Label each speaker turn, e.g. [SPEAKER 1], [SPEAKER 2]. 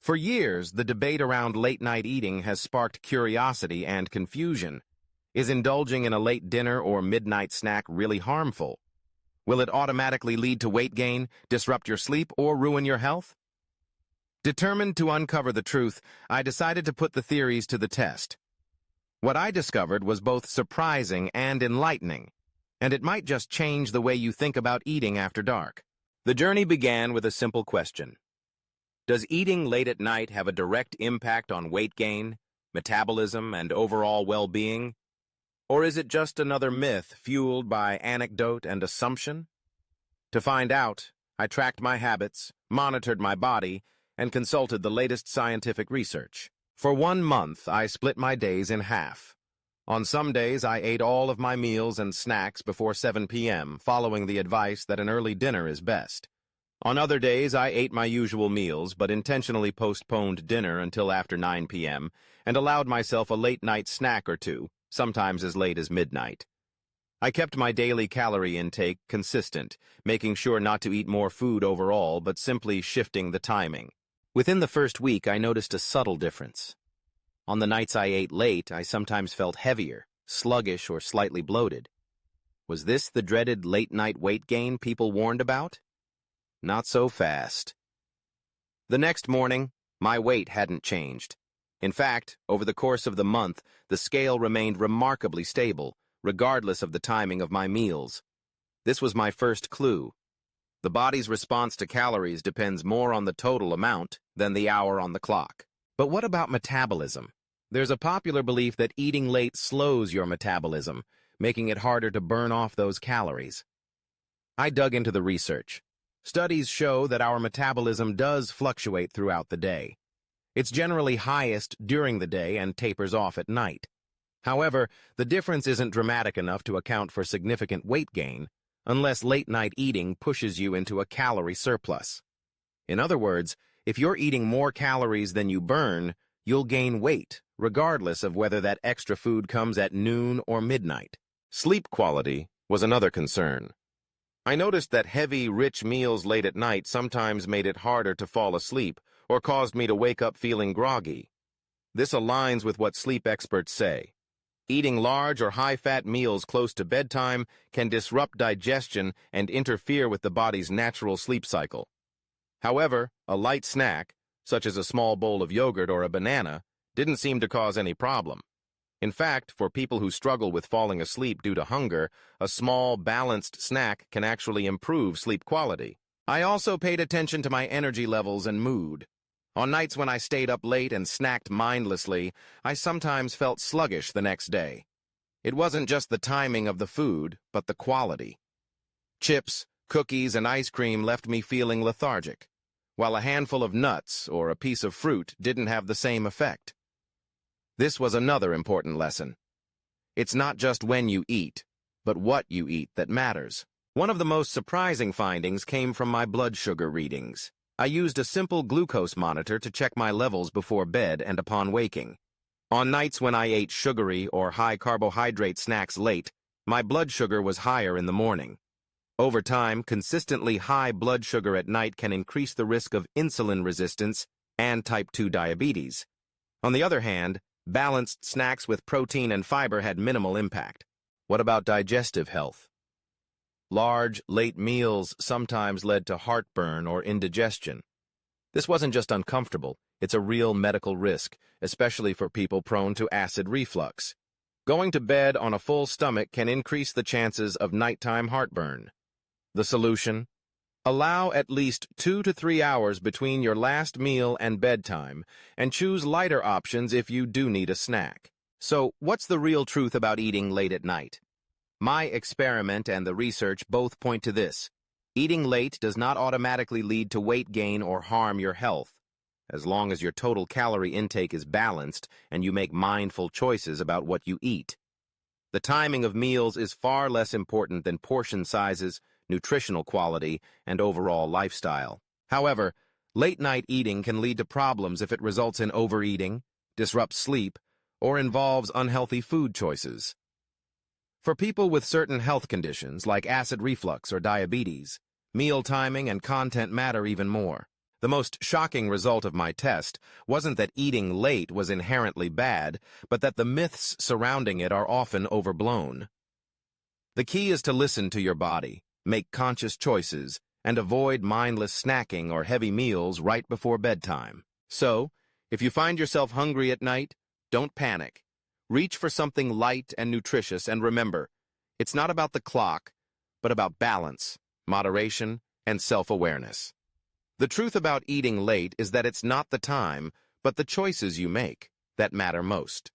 [SPEAKER 1] For years, the debate around late-night eating has sparked curiosity and confusion. Is indulging in a late dinner or midnight snack really harmful? Will it automatically lead to weight gain, disrupt your sleep, or ruin your health? Determined to uncover the truth, I decided to put the theories to the test. What I discovered was both surprising and enlightening, and it might just change the way you think about eating after dark. The journey began with a simple question. Does eating late at night have a direct impact on weight gain, metabolism, and overall well-being? Or is it just another myth fueled by anecdote and assumption? To find out, I tracked my habits, monitored my body, and consulted the latest scientific research. For 1 month, I split my days in half. On some days, I ate all of my meals and snacks before 7 p.m., following the advice that an early dinner is best. On other days, I ate my usual meals, but intentionally postponed dinner until after 9 p.m. and allowed myself a late-night snack or two, sometimes as late as midnight. I kept my daily calorie intake consistent, making sure not to eat more food overall, but simply shifting the timing. Within the first week, I noticed a subtle difference. On the nights I ate late, I sometimes felt heavier, sluggish, or slightly bloated. Was this the dreaded late-night weight gain people warned about? Not so fast. The next morning, my weight hadn't changed. In fact, over the course of the month, the scale remained remarkably stable, regardless of the timing of my meals. This was my first clue. The body's response to calories depends more on the total amount than the hour on the clock. But what about metabolism? There's a popular belief that eating late slows your metabolism, making it harder to burn off those calories. I dug into the research. Studies show that our metabolism does fluctuate throughout the day. It's generally highest during the day and tapers off at night. However, the difference isn't dramatic enough to account for significant weight gain unless late-night eating pushes you into a calorie surplus. In other words, if you're eating more calories than you burn, you'll gain weight, regardless of whether that extra food comes at noon or midnight. Sleep quality was another concern. I noticed that heavy, rich meals late at night sometimes made it harder to fall asleep or caused me to wake up feeling groggy. This aligns with what sleep experts say. Eating large or high-fat meals close to bedtime can disrupt digestion and interfere with the body's natural sleep cycle. However, a light snack, such as a small bowl of yogurt or a banana, didn't seem to cause any problem. In fact, for people who struggle with falling asleep due to hunger, a small, balanced snack can actually improve sleep quality. I also paid attention to my energy levels and mood. On nights when I stayed up late and snacked mindlessly, I sometimes felt sluggish the next day. It wasn't just the timing of the food, but the quality. Chips, cookies, and ice cream left me feeling lethargic, while a handful of nuts or a piece of fruit didn't have the same effect. This was another important lesson. It's not just when you eat, but what you eat that matters. One of the most surprising findings came from my blood sugar readings. I used a simple glucose monitor to check my levels before bed and upon waking. On nights when I ate sugary or high-carbohydrate snacks late, my blood sugar was higher in the morning. Over time, consistently high blood sugar at night can increase the risk of insulin resistance and type 2 diabetes. On the other hand, balanced snacks with protein and fiber had minimal impact. What about digestive health? Large, late meals sometimes led to heartburn or indigestion. This wasn't just uncomfortable, it's a real medical risk, especially for people prone to acid reflux. Going to bed on a full stomach can increase the chances of nighttime heartburn. The solution? Allow at least 2 to 3 hours between your last meal and bedtime, and choose lighter options if you do need a snack. So, what's the real truth about eating late at night? My experiment and the research both point to this. Eating late does not automatically lead to weight gain or harm your health, as long as your total calorie intake is balanced and you make mindful choices about what you eat. The timing of meals is far less important than portion sizes, nutritional quality, and overall lifestyle. However, late-night eating can lead to problems if it results in overeating, disrupts sleep, or involves unhealthy food choices. For people with certain health conditions like acid reflux or diabetes, meal timing and content matter even more. The most shocking result of my test wasn't that eating late was inherently bad, but that the myths surrounding it are often overblown. The key is to listen to your body, make conscious choices, and avoid mindless snacking or heavy meals right before bedtime. So, if you find yourself hungry at night, don't panic. Reach for something light and nutritious, and remember, it's not about the clock, but about balance, moderation, and self-awareness. The truth about eating late is that it's not the time, but the choices you make that matter most.